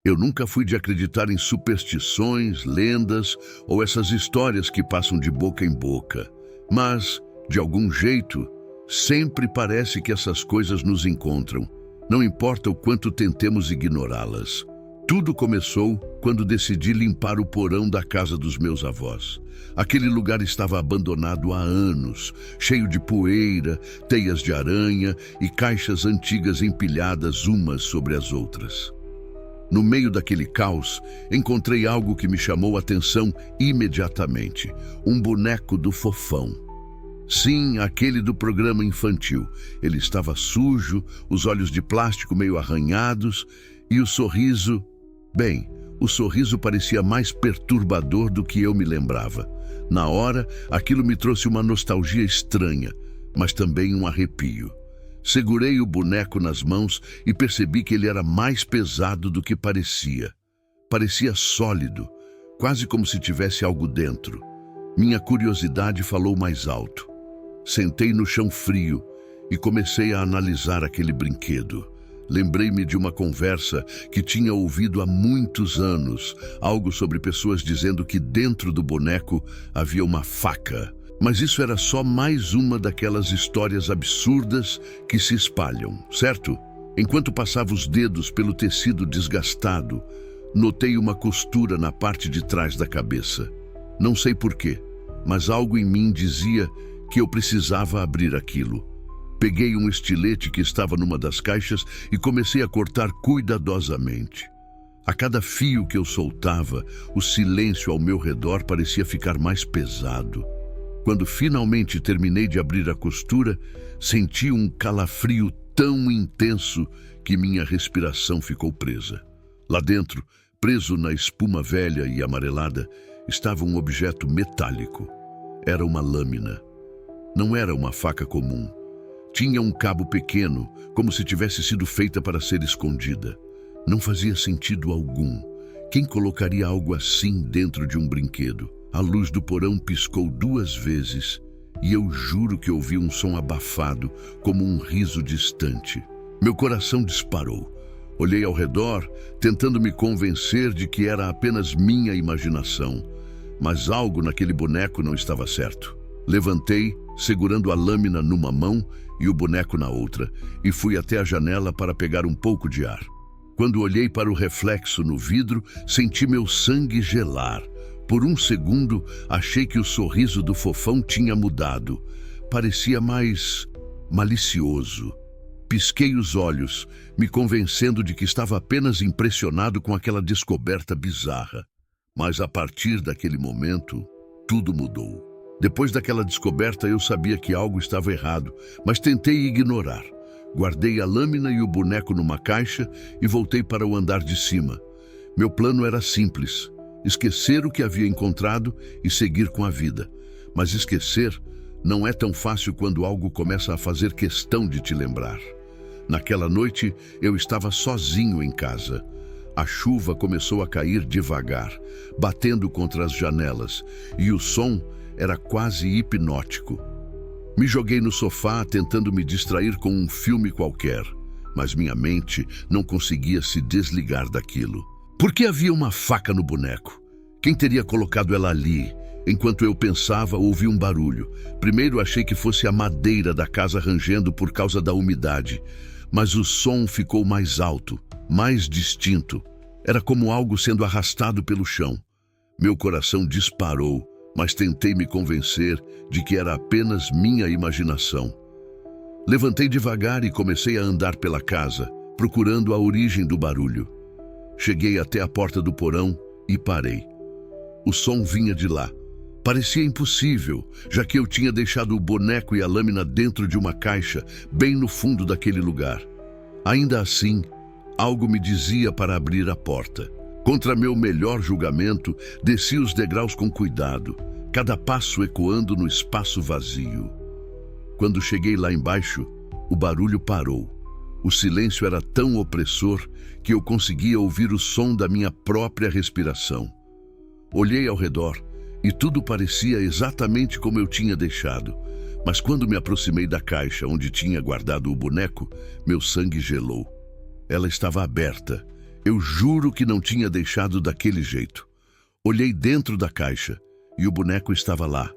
Eu nunca fui de acreditar em superstições, lendas ou essas histórias que passam de boca em boca. Mas, de algum jeito, sempre parece que essas coisas nos encontram, não importa o quanto tentemos ignorá-las. Tudo começou quando decidi limpar o porão da casa dos meus avós. Aquele lugar estava abandonado há anos, cheio de poeira, teias de aranha e caixas antigas empilhadas umas sobre as outras. No meio daquele caos, encontrei algo que me chamou a atenção imediatamente: um boneco do Fofão. Sim, aquele do programa infantil. Ele estava sujo, os olhos de plástico meio arranhados e o sorriso... Bem, o sorriso parecia mais perturbador do que eu me lembrava. Na hora, aquilo me trouxe uma nostalgia estranha, mas também um arrepio. Segurei o boneco nas mãos e percebi que ele era mais pesado do que parecia. Parecia sólido, quase como se tivesse algo dentro. Minha curiosidade falou mais alto. Sentei no chão frio e comecei a analisar aquele brinquedo. Lembrei-me de uma conversa que tinha ouvido há muitos anos, algo sobre pessoas dizendo que dentro do boneco havia uma faca. Mas isso era só mais uma daquelas histórias absurdas que se espalham, certo? Enquanto passava os dedos pelo tecido desgastado, notei uma costura na parte de trás da cabeça. Não sei porquê, mas algo em mim dizia que eu precisava abrir aquilo. Peguei um estilete que estava numa das caixas e comecei a cortar cuidadosamente. A cada fio que eu soltava, o silêncio ao meu redor parecia ficar mais pesado. Quando finalmente terminei de abrir a costura, senti um calafrio tão intenso que minha respiração ficou presa. Lá dentro, preso na espuma velha e amarelada, estava um objeto metálico. Era uma lâmina. Não era uma faca comum. Tinha um cabo pequeno, como se tivesse sido feita para ser escondida. Não fazia sentido algum. Quem colocaria algo assim dentro de um brinquedo? A luz do porão piscou 2 vezes e eu juro que ouvi um som abafado, como um riso distante. Meu coração disparou. Olhei ao redor, tentando me convencer de que era apenas minha imaginação. Mas algo naquele boneco não estava certo. Levantei, segurando a lâmina numa mão e o boneco na outra, e fui até a janela para pegar um pouco de ar. Quando olhei para o reflexo no vidro, senti meu sangue gelar. Por um segundo, achei que o sorriso do Fofão tinha mudado. Parecia mais malicioso. Pisquei os olhos, me convencendo de que estava apenas impressionado com aquela descoberta bizarra. Mas a partir daquele momento, tudo mudou. Depois daquela descoberta, eu sabia que algo estava errado, mas tentei ignorar. Guardei a lâmina e o boneco numa caixa e voltei para o andar de cima. Meu plano era simples: esquecer o que havia encontrado e seguir com a vida. Mas esquecer não é tão fácil quando algo começa a fazer questão de te lembrar. Naquela noite, eu estava sozinho em casa. A chuva começou a cair devagar, batendo contra as janelas, e o som era quase hipnótico. Me joguei no sofá tentando me distrair com um filme qualquer, mas minha mente não conseguia se desligar daquilo. Por que havia uma faca no boneco? Quem teria colocado ela ali? Enquanto eu pensava, ouvi um barulho. Primeiro achei que fosse a madeira da casa rangendo por causa da umidade, mas o som ficou mais alto, mais distinto. Era como algo sendo arrastado pelo chão. Meu coração disparou, mas tentei me convencer de que era apenas minha imaginação. Levantei devagar e comecei a andar pela casa, procurando a origem do barulho. Cheguei até a porta do porão e parei. O som vinha de lá. Parecia impossível, já que eu tinha deixado o boneco e a lâmina dentro de uma caixa, bem no fundo daquele lugar. Ainda assim, algo me dizia para abrir a porta. Contra meu melhor julgamento, desci os degraus com cuidado, cada passo ecoando no espaço vazio. Quando cheguei lá embaixo, o barulho parou. O silêncio era tão opressor que eu conseguia ouvir o som da minha própria respiração. Olhei ao redor e tudo parecia exatamente como eu tinha deixado. Mas quando me aproximei da caixa onde tinha guardado o boneco, meu sangue gelou. Ela estava aberta Eu juro que não tinha deixado daquele jeito. Olhei dentro da caixa e o boneco estava lá,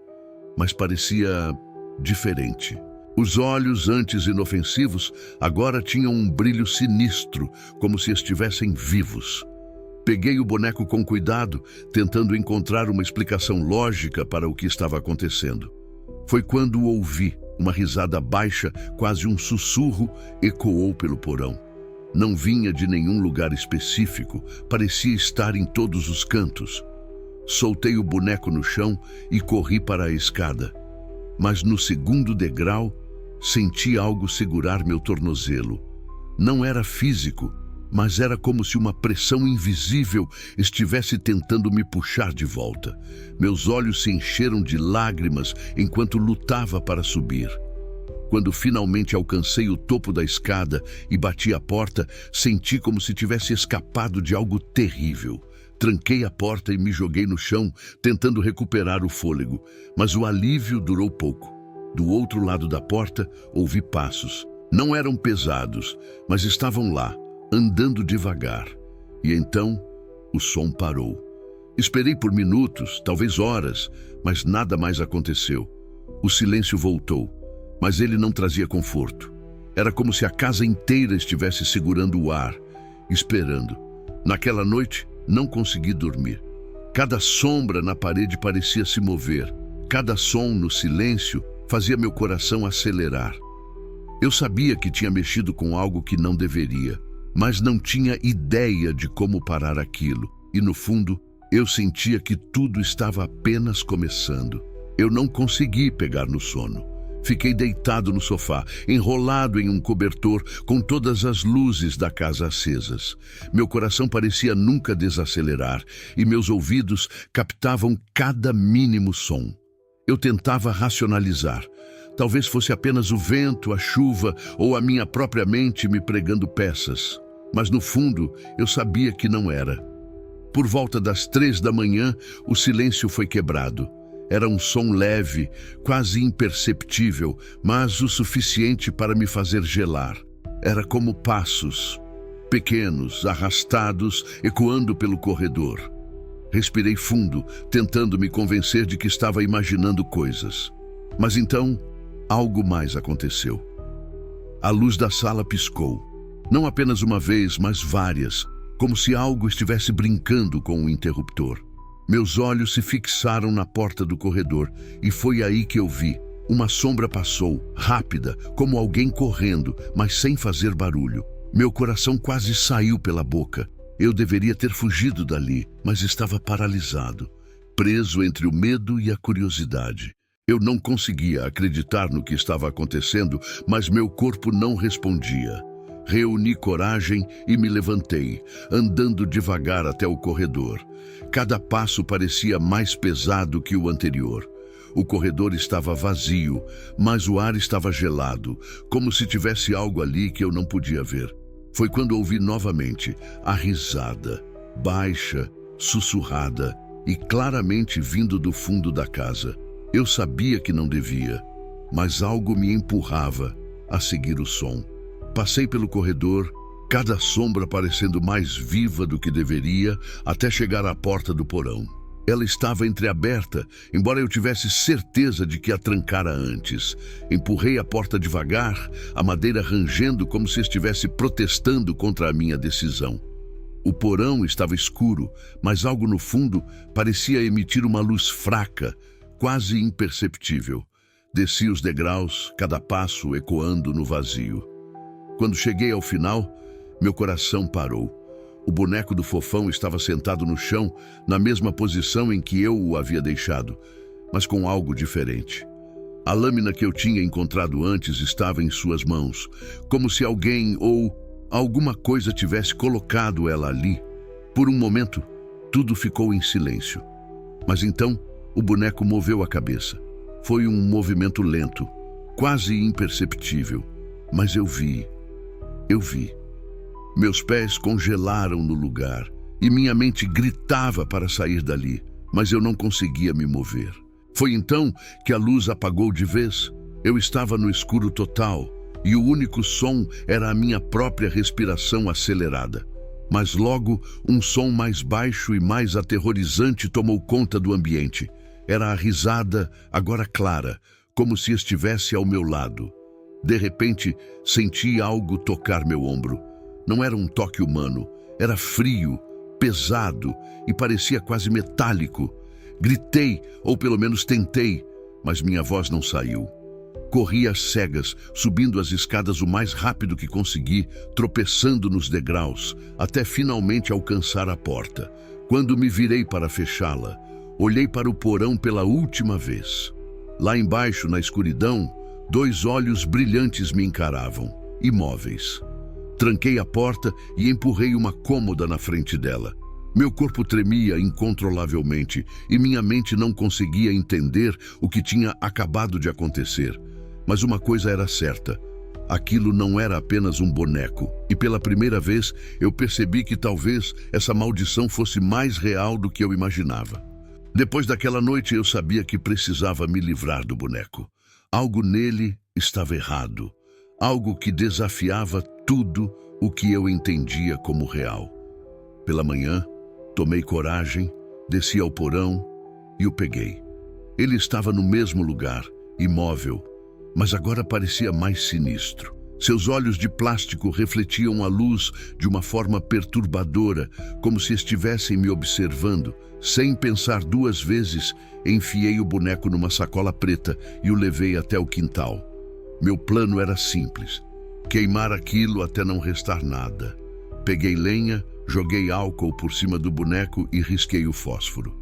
mas parecia diferente. Os olhos, antes inofensivos, agora tinham um brilho sinistro, como se estivessem vivos. Peguei o boneco com cuidado, tentando encontrar uma explicação lógica para o que estava acontecendo. Foi quando ouvi uma risada baixa, quase um sussurro, ecoou pelo porão. Não vinha de nenhum lugar específico, parecia estar em todos os cantos. Soltei o boneco no chão e corri para a escada. Mas no segundo degrau, senti algo segurar meu tornozelo. Não era físico, mas era como se uma pressão invisível estivesse tentando me puxar de volta. Meus olhos se encheram de lágrimas enquanto lutava para subir. Quando finalmente alcancei o topo da escada e bati a porta, senti como se tivesse escapado de algo terrível. Tranquei a porta e me joguei no chão, tentando recuperar o fôlego, mas o alívio durou pouco. Do outro lado da porta, ouvi passos. Não eram pesados, mas estavam lá, andando devagar. E então, o som parou. Esperei por minutos, talvez horas, mas nada mais aconteceu. O silêncio voltou, mas ele não trazia conforto. Era como se a casa inteira estivesse segurando o ar, esperando. Naquela noite, não consegui dormir. Cada sombra na parede parecia se mover. Cada som no silêncio fazia meu coração acelerar. Eu sabia que tinha mexido com algo que não deveria, mas não tinha ideia de como parar aquilo. E no fundo, eu sentia que tudo estava apenas começando. Eu não consegui pegar no sono. Fiquei deitado no sofá, enrolado em um cobertor, com todas as luzes da casa acesas. Meu coração parecia nunca desacelerar e meus ouvidos captavam cada mínimo som. Eu tentava racionalizar. Talvez fosse apenas o vento, a chuva ou a minha própria mente me pregando peças. Mas no fundo, eu sabia que não era. Por volta das 3 da manhã, o silêncio foi quebrado. Era um som leve, quase imperceptível, mas o suficiente para me fazer gelar. Era como passos, pequenos, arrastados, ecoando pelo corredor. Respirei fundo, tentando me convencer de que estava imaginando coisas. Mas então, algo mais aconteceu. A luz da sala piscou. Não apenas uma vez, mas várias, como se algo estivesse brincando com o interruptor. Meus olhos se fixaram na porta do corredor e foi aí que eu vi. Uma sombra passou, rápida, como alguém correndo, mas sem fazer barulho. Meu coração quase saiu pela boca. Eu deveria ter fugido dali, mas estava paralisado, preso entre o medo e a curiosidade. Eu não conseguia acreditar no que estava acontecendo, mas meu corpo não respondia. Reuni coragem e me levantei, andando devagar até o corredor. Cada passo parecia mais pesado que o anterior. O corredor estava vazio, mas o ar estava gelado, como se tivesse algo ali que eu não podia ver. Foi quando ouvi novamente a risada, baixa, sussurrada e claramente vindo do fundo da casa. Eu sabia que não devia, mas algo me empurrava a seguir o som. Passei pelo corredor, cada sombra parecendo mais viva do que deveria, até chegar à porta do porão. Ela estava entreaberta, embora eu tivesse certeza de que a trancara antes. Empurrei a porta devagar, a madeira rangendo como se estivesse protestando contra a minha decisão. O porão estava escuro, mas algo no fundo parecia emitir uma luz fraca, quase imperceptível. Desci os degraus, cada passo ecoando no vazio. Quando cheguei ao final, meu coração parou. O boneco do fofão estava sentado no chão, na mesma posição em que eu o havia deixado, mas com algo diferente. A lâmina que eu tinha encontrado antes estava em suas mãos, como se alguém ou alguma coisa tivesse colocado ela ali. Por um momento, tudo ficou em silêncio. Mas então, o boneco moveu a cabeça. Foi um movimento lento, quase imperceptível, mas eu vi. Meus pés congelaram no lugar e minha mente gritava para sair dali, mas eu não conseguia me mover. Foi então que a luz apagou de vez. Eu estava no escuro total e o único som era a minha própria respiração acelerada. Mas logo, um som mais baixo e mais aterrorizante tomou conta do ambiente. Era a risada, agora clara, como se estivesse ao meu lado. De repente, senti algo tocar meu ombro. Não era um toque humano, era frio, pesado e parecia quase metálico. Gritei, ou pelo menos tentei, mas minha voz não saiu. Corri às cegas, subindo as escadas o mais rápido que consegui, tropeçando nos degraus, até finalmente alcançar a porta. Quando me virei para fechá-la, olhei para o porão pela última vez. Lá embaixo, na escuridão, 2 olhos brilhantes me encaravam, imóveis. Tranquei a porta e empurrei uma cômoda na frente dela. Meu corpo tremia incontrolavelmente e minha mente não conseguia entender o que tinha acabado de acontecer. Mas uma coisa era certa: aquilo não era apenas um boneco, e pela primeira vez eu percebi que talvez essa maldição fosse mais real do que eu imaginava. Depois daquela noite eu sabia que precisava me livrar do boneco. Algo nele estava errado, algo que desafiava tudo o que eu entendia como real. Pela manhã, tomei coragem, desci ao porão e o peguei. Ele estava no mesmo lugar, imóvel, mas agora parecia mais sinistro. Seus olhos de plástico refletiam a luz de uma forma perturbadora, como se estivessem me observando. Sem pensar 2 vezes, enfiei o boneco numa sacola preta e o levei até o quintal. Meu plano era simples: queimar aquilo até não restar nada. Peguei lenha, joguei álcool por cima do boneco e risquei o fósforo.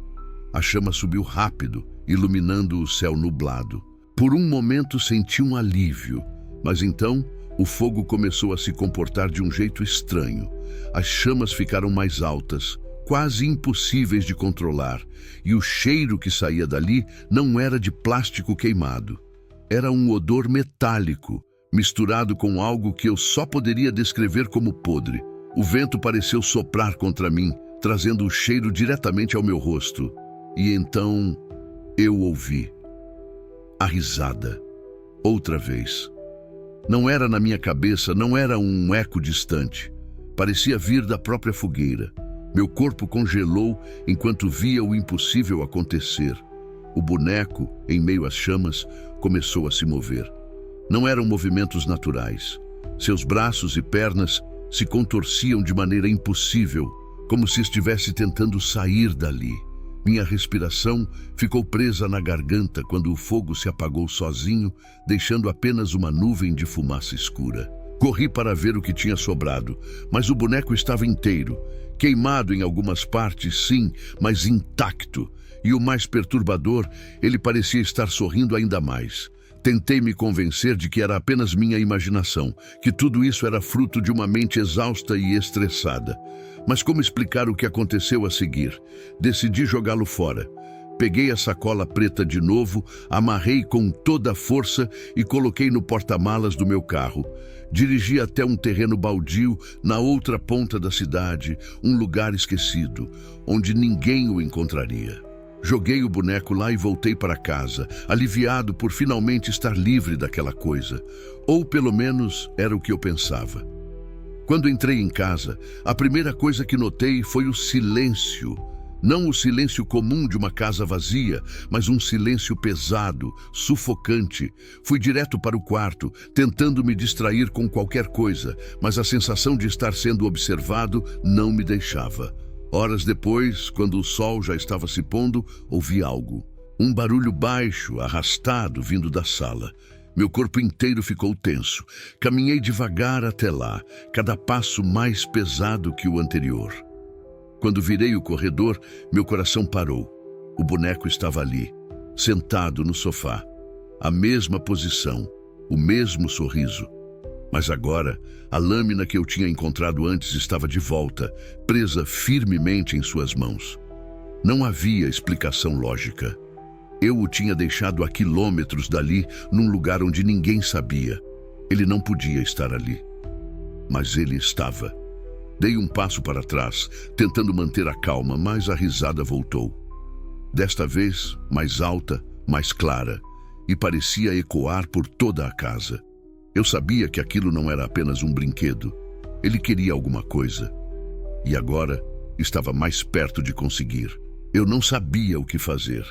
A chama subiu rápido, iluminando o céu nublado. Por um momento senti um alívio, mas então o fogo começou a se comportar de um jeito estranho. As chamas ficaram mais altas, quase impossíveis de controlar, e o cheiro que saía dali não era de plástico queimado. Era um odor metálico, misturado com algo que eu só poderia descrever como podre. O vento pareceu soprar contra mim, trazendo o cheiro diretamente ao meu rosto. E então eu ouvi a risada. Outra vez. Não era na minha cabeça, não era um eco distante. Parecia vir da própria fogueira. Meu corpo congelou enquanto via o impossível acontecer. O boneco, em meio às chamas, começou a se mover. Não eram movimentos naturais. Seus braços e pernas se contorciam de maneira impossível, como se estivesse tentando sair dali. Minha respiração ficou presa na garganta quando o fogo se apagou sozinho, deixando apenas uma nuvem de fumaça escura. Corri para ver o que tinha sobrado, mas o boneco estava inteiro, queimado em algumas partes, sim, mas intacto. E o mais perturbador, ele parecia estar sorrindo ainda mais. Tentei me convencer de que era apenas minha imaginação, que tudo isso era fruto de uma mente exausta e estressada. Mas como explicar o que aconteceu a seguir? Decidi jogá-lo fora. Peguei a sacola preta de novo, amarrei com toda a força e coloquei no porta-malas do meu carro. Dirigi até um terreno baldio na outra ponta da cidade, um lugar esquecido, onde ninguém o encontraria. Joguei o boneco lá e voltei para casa, aliviado por finalmente estar livre daquela coisa. Ou pelo menos era o que eu pensava. Quando entrei em casa, a primeira coisa que notei foi o silêncio. Não o silêncio comum de uma casa vazia, mas um silêncio pesado, sufocante. Fui direto para o quarto, tentando me distrair com qualquer coisa, mas a sensação de estar sendo observado não me deixava. Horas depois, quando o sol já estava se pondo, ouvi algo. Um barulho baixo, arrastado, vindo da sala. Meu corpo inteiro ficou tenso. Caminhei devagar até lá, cada passo mais pesado que o anterior. Quando virei o corredor, meu coração parou. O boneco estava ali, sentado no sofá. A mesma posição, o mesmo sorriso. Mas agora, a lâmina que eu tinha encontrado antes estava de volta, presa firmemente em suas mãos. Não havia explicação lógica. Eu o tinha deixado a quilômetros dali, num lugar onde ninguém sabia. Ele não podia estar ali. Mas ele estava. Dei um passo para trás, tentando manter a calma, mas a risada voltou. Desta vez, mais alta, mais clara, e parecia ecoar por toda a casa. Eu sabia que aquilo não era apenas um brinquedo. Ele queria alguma coisa. E agora estava mais perto de conseguir. Eu não sabia o que fazer.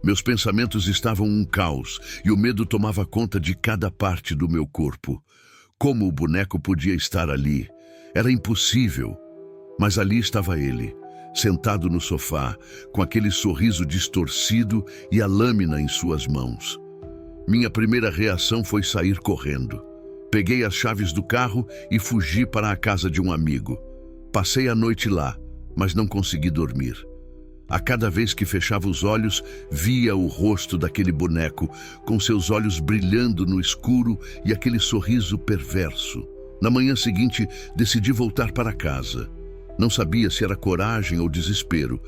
Meus pensamentos estavam um caos e o medo tomava conta de cada parte do meu corpo. Como o boneco podia estar ali? Era impossível. Mas ali estava ele, sentado no sofá, com aquele sorriso distorcido e a lâmina em suas mãos. Minha primeira reação foi sair correndo. Peguei as chaves do carro e fugi para a casa de um amigo. Passei a noite lá, mas não consegui dormir. A cada vez que fechava os olhos, via o rosto daquele boneco, com seus olhos brilhando no escuro e aquele sorriso perverso. Na manhã seguinte, decidi voltar para casa. Não sabia se era coragem ou desespero,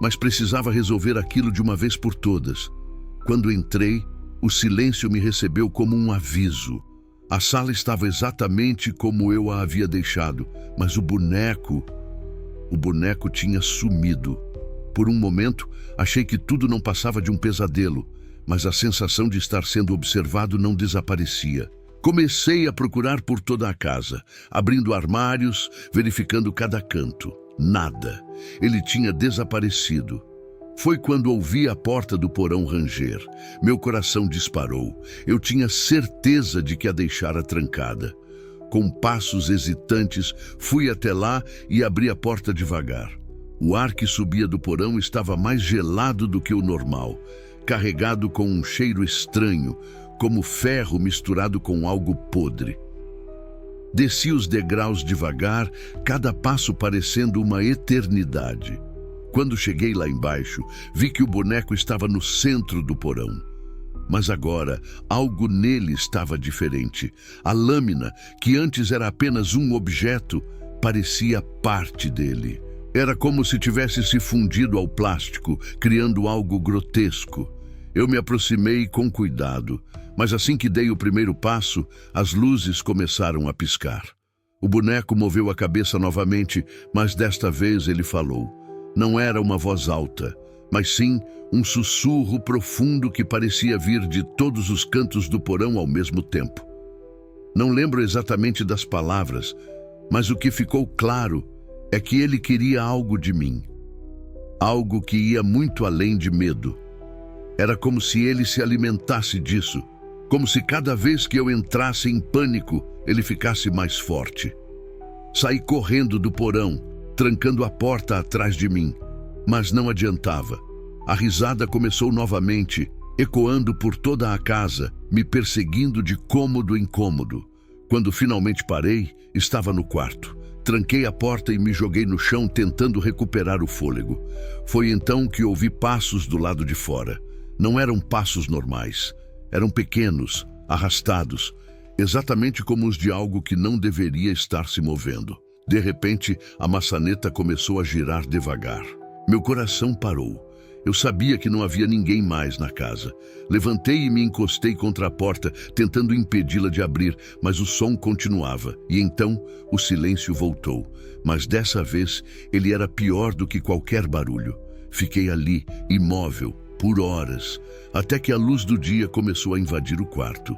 mas precisava resolver aquilo de uma vez por todas. Quando entrei, o silêncio me recebeu como um aviso. A sala estava exatamente como eu a havia deixado, mas o boneco tinha sumido. Por um momento, achei que tudo não passava de um pesadelo, mas a sensação de estar sendo observado não desaparecia. Comecei a procurar por toda a casa, abrindo armários, verificando cada canto. Nada. Ele tinha desaparecido. Foi quando ouvi a porta do porão ranger. Meu coração disparou. Eu tinha certeza de que a deixara trancada. Com passos hesitantes, fui até lá e abri a porta devagar. O ar que subia do porão estava mais gelado do que o normal, carregado com um cheiro estranho, como ferro misturado com algo podre. Desci os degraus devagar, cada passo parecendo uma eternidade. Quando cheguei lá embaixo, vi que o boneco estava no centro do porão. Mas agora, algo nele estava diferente. A lâmina, que antes era apenas um objeto, parecia parte dele. Era como se tivesse se fundido ao plástico, criando algo grotesco. Eu me aproximei com cuidado, mas assim que dei o primeiro passo, as luzes começaram a piscar. O boneco moveu a cabeça novamente, mas desta vez ele falou. Não era uma voz alta, mas sim um sussurro profundo que parecia vir de todos os cantos do porão ao mesmo tempo. Não lembro exatamente das palavras, mas o que ficou claro é que ele queria algo de mim. Algo que ia muito além de medo. Era como se ele se alimentasse disso, como se cada vez que eu entrasse em pânico, ele ficasse mais forte. Saí correndo do porão, trancando a porta atrás de mim, mas não adiantava. A risada começou novamente, ecoando por toda a casa, me perseguindo de cômodo em cômodo. Quando finalmente parei, estava no quarto. Tranquei a porta e me joguei no chão tentando recuperar o fôlego. Foi então que ouvi passos do lado de fora. Não eram passos normais. Eram pequenos, arrastados, exatamente como os de algo que não deveria estar se movendo. De repente, a maçaneta começou a girar devagar. Meu coração parou. Eu sabia que não havia ninguém mais na casa. Levantei e me encostei contra a porta, tentando impedi-la de abrir, mas o som continuava. E então o silêncio voltou. Mas dessa vez ele era pior do que qualquer barulho. Fiquei ali, imóvel, por horas, até que a luz do dia começou a invadir o quarto.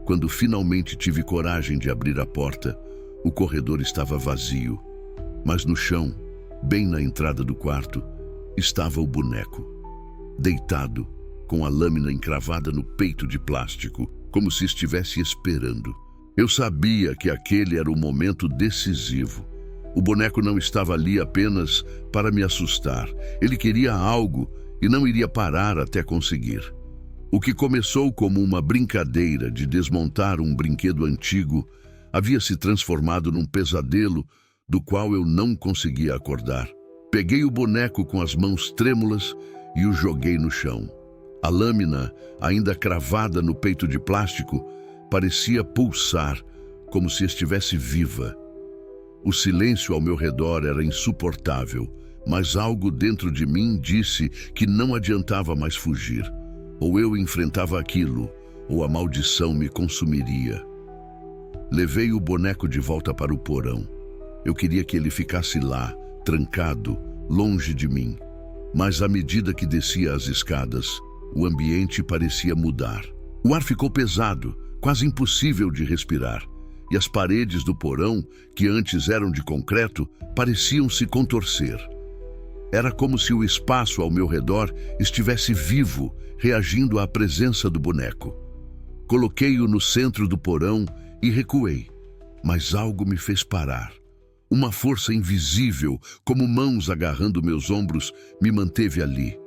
Quando finalmente tive coragem de abrir a porta, o corredor estava vazio. Mas no chão, bem na entrada do quarto, estava o boneco, deitado, com a lâmina encravada no peito de plástico, como se estivesse esperando. Eu sabia que aquele era o momento decisivo. O boneco não estava ali apenas para me assustar. Ele queria algo e não iria parar até conseguir. O que começou como uma brincadeira de desmontar um brinquedo antigo havia se transformado num pesadelo do qual eu não conseguia acordar. Peguei o boneco com as mãos trêmulas e o joguei no chão. A lâmina, ainda cravada no peito de plástico, parecia pulsar, como se estivesse viva. O silêncio ao meu redor era insuportável, mas algo dentro de mim disse que não adiantava mais fugir. Ou eu enfrentava aquilo, ou a maldição me consumiria. Levei o boneco de volta para o porão. Eu queria que ele ficasse lá, trancado, longe de mim. Mas à medida que descia as escadas, o ambiente parecia mudar. O ar ficou pesado, quase impossível de respirar. e as paredes do porão, que antes eram de concreto, pareciam se contorcer. Era como se o espaço ao meu redor estivesse vivo, reagindo à presença do boneco. Coloquei-o no centro do porão e recuei, mas algo me fez parar. Uma força invisível, como mãos agarrando meus ombros, me manteve ali.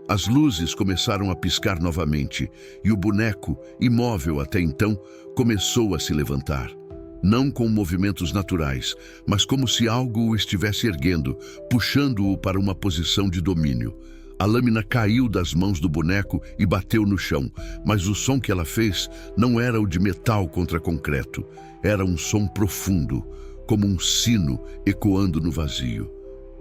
As luzes começaram a piscar novamente e o boneco, imóvel até então, começou a se levantar. Não com movimentos naturais, mas como se algo o estivesse erguendo, puxando-o para uma posição de domínio. A lâmina caiu das mãos do boneco e bateu no chão, mas o som que ela fez não era o de metal contra concreto. Era um som profundo, como um sino ecoando no vazio.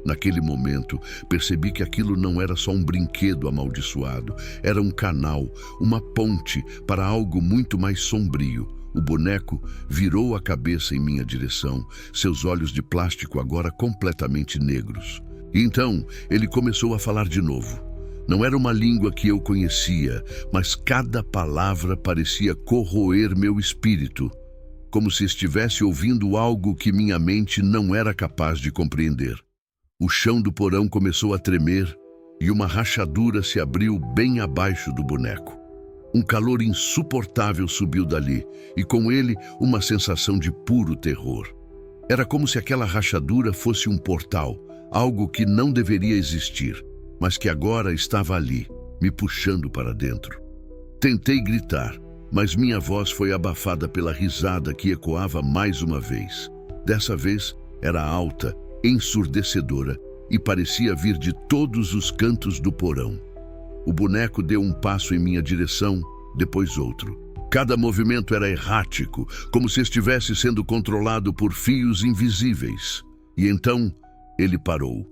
Naquele momento, percebi que aquilo não era só um brinquedo amaldiçoado. Era um canal, uma ponte para algo muito mais sombrio. O boneco virou a cabeça em minha direção, seus olhos de plástico agora completamente negros. E então, ele começou a falar de novo. Não era uma língua que eu conhecia, mas cada palavra parecia corroer meu espírito, como se estivesse ouvindo algo que minha mente não era capaz de compreender. O chão do porão começou a tremer e uma rachadura se abriu bem abaixo do boneco. Um calor insuportável subiu dali, e com ele uma sensação de puro terror. Era como se aquela rachadura fosse um portal, algo que não deveria existir, mas que agora estava ali, me puxando para dentro. Tentei gritar, mas minha voz foi abafada pela risada que ecoava mais uma vez. Dessa vez era alta, ensurdecedora, e parecia vir de todos os cantos do porão. O boneco deu um passo em minha direção, depois outro. Cada movimento era errático, como se estivesse sendo controlado por fios invisíveis. E então, ele parou.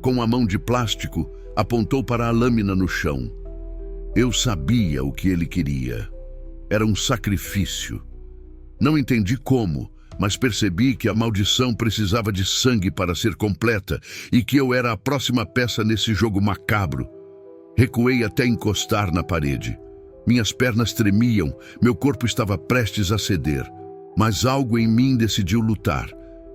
Com a mão de plástico, apontou para a lâmina no chão. Eu sabia o que ele queria. Era um sacrifício. Não entendi como, mas percebi que a maldição precisava de sangue para ser completa e que eu era a próxima peça nesse jogo macabro. Recuei até encostar na parede. Minhas pernas tremiam, meu corpo estava prestes a ceder. Mas algo em mim decidiu lutar.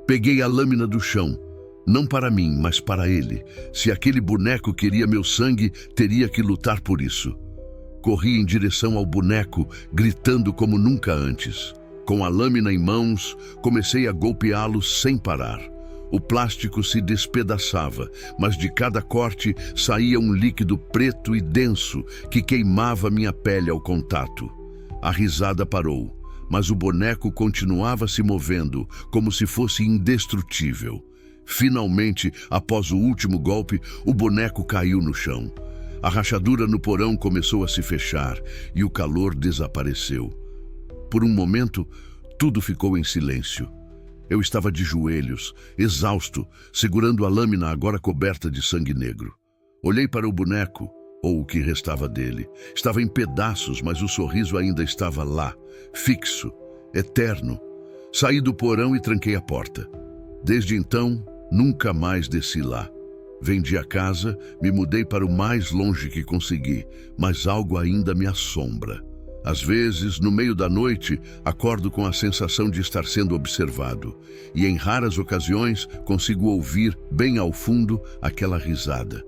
Peguei a lâmina do chão. Não para mim, mas para ele. Se aquele boneco queria meu sangue, teria que lutar por isso. Corri em direção ao boneco, gritando como nunca antes. Com a lâmina em mãos, comecei a golpeá-lo sem parar. O plástico se despedaçava, mas de cada corte saía um líquido preto e denso que queimava minha pele ao contato. A risada parou, mas o boneco continuava se movendo, como se fosse indestrutível. Finalmente, após o último golpe, o boneco caiu no chão. A rachadura no porão começou a se fechar e o calor desapareceu. Por um momento, tudo ficou em silêncio. Eu estava de joelhos, exausto, segurando a lâmina agora coberta de sangue negro. Olhei para o boneco, ou o que restava dele. Estava em pedaços, mas o sorriso ainda estava lá, fixo, eterno. Saí do porão e tranquei a porta. Desde então, nunca mais desci lá. Vendi a casa, me mudei para o mais longe que consegui, mas algo ainda me assombra. Às vezes, no meio da noite, acordo com a sensação de estar sendo observado. E em raras ocasiões, consigo ouvir, bem ao fundo, aquela risada.